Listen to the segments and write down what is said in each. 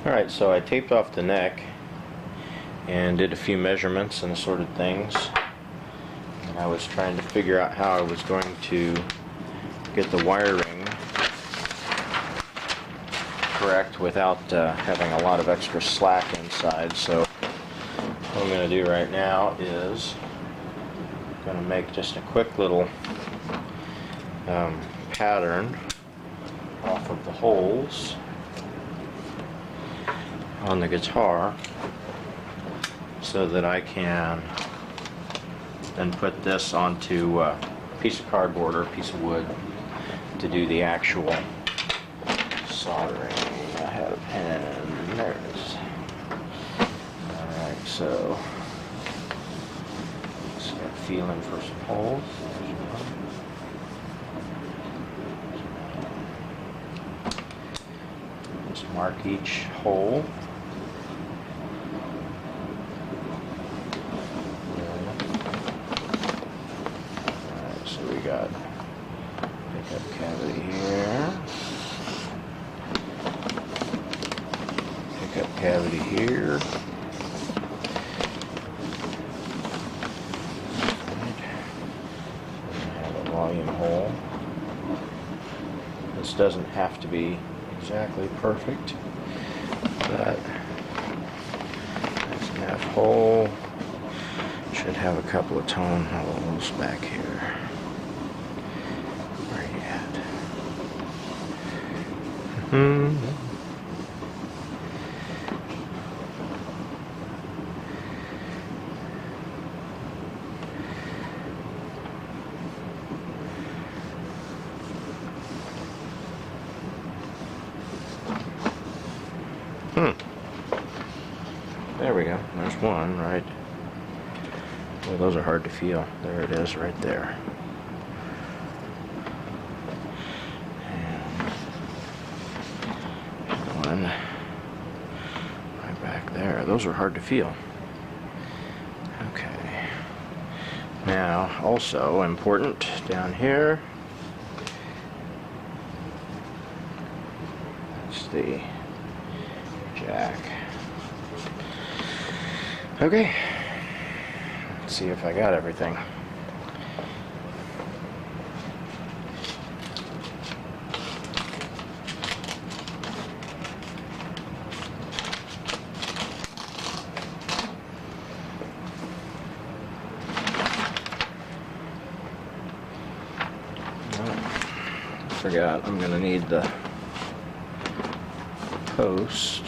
Alright, so I taped off the neck and did a few measurements and assorted things. And I was trying to figure out how I was going to get the wiring correct without having a lot of extra slack inside. So what I'm going to do right now is I'm going to make just a quick little pattern off of the holes on the guitar so that I can then put this onto a piece of cardboard or a piece of wood to do the actual soldering. I had a pen. There it is. Alright, so let's get feeling for some holes. Just mark each hole. Alright, so we got pickup cavity here. Pickup cavity here. Have a volume hole. This doesn't have to be exactly perfect, but that's an F hole. Should have a couple of tone holes back here. Where are you at? There we go. There's one, right? Well, those are hard to feel. There it is, right there. And one right back there. Those are hard to feel. Okay. Now, also important down here. That's the jack. Okay, let's see if I got everything. I forgot, I'm going to need the post.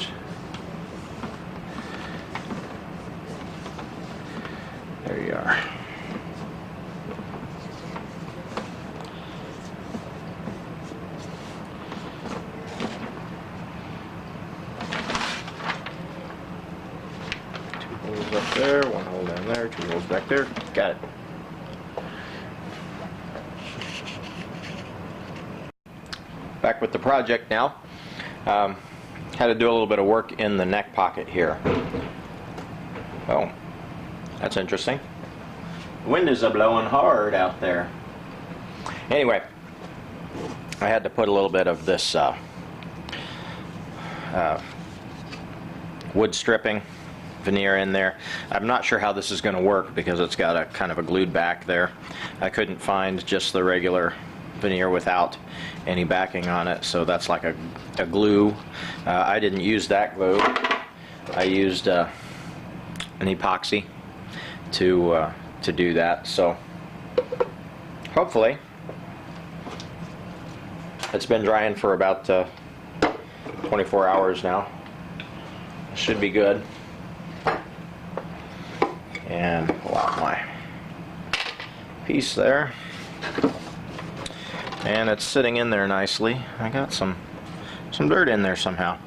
There you are. Two holes up there, one hole down there, two holes back there. Got it. Back with the project now. Had to do a little bit of work in the neck pocket here. Oh. That's interesting. The wind is a-blowing hard out there. Anyway, I had to put a little bit of this wood stripping veneer in there. I'm not sure how this is going to work because it's got a kind of a glued back there. I couldn't find just the regular veneer without any backing on it, so that's like a glue. I didn't use that glue. I used an epoxy to do that. So hopefully it's been drying for about 24 hours now. Should be good. And pull out my piece there, and it's sitting in there nicely. I got some dirt in there somehow.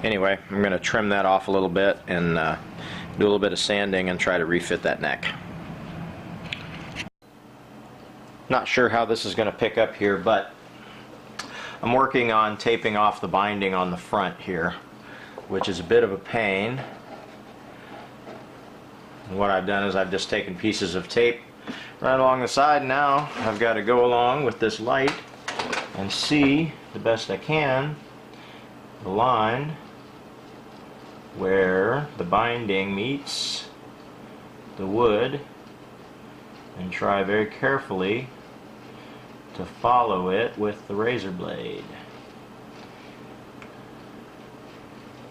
Anyway, I'm going to trim that off a little bit and do a little bit of sanding and try to refit that neck. Not sure how this is going to pick up here, but I'm working on taping off the binding on the front here, which is a bit of a pain. And what I've done is I've just taken pieces of tape right along the side. Now I've got to go along with this light and see the best I can the line where the binding meets the wood, and try very carefully to follow it with the razor blade,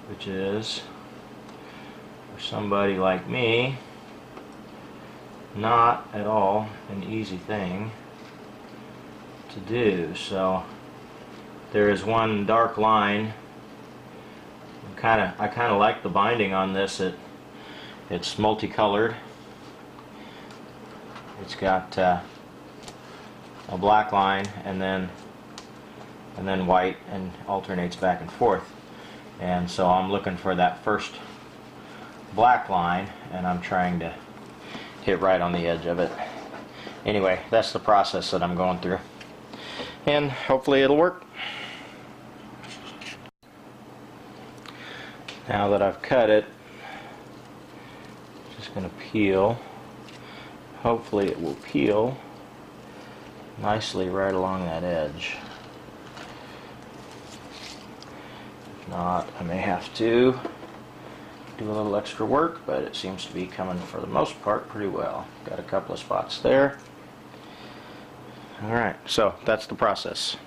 which is, for somebody like me, not at all an easy thing to do. So there is one dark line. I kind of like the binding on this. It's multicolored. It's got a black line and then white, and alternates back and forth. And so I'm looking for that first black line, and I'm trying to hit right on the edge of it. Anyway, that's the process that I'm going through, and hopefully it'll work. Now that I've cut it, just going to peel. Hopefully it will peel nicely right along that edge. If not, I may have to do a little extra work, but it seems to be coming for the most part pretty well. Got a couple of spots there. Alright, so that's the process.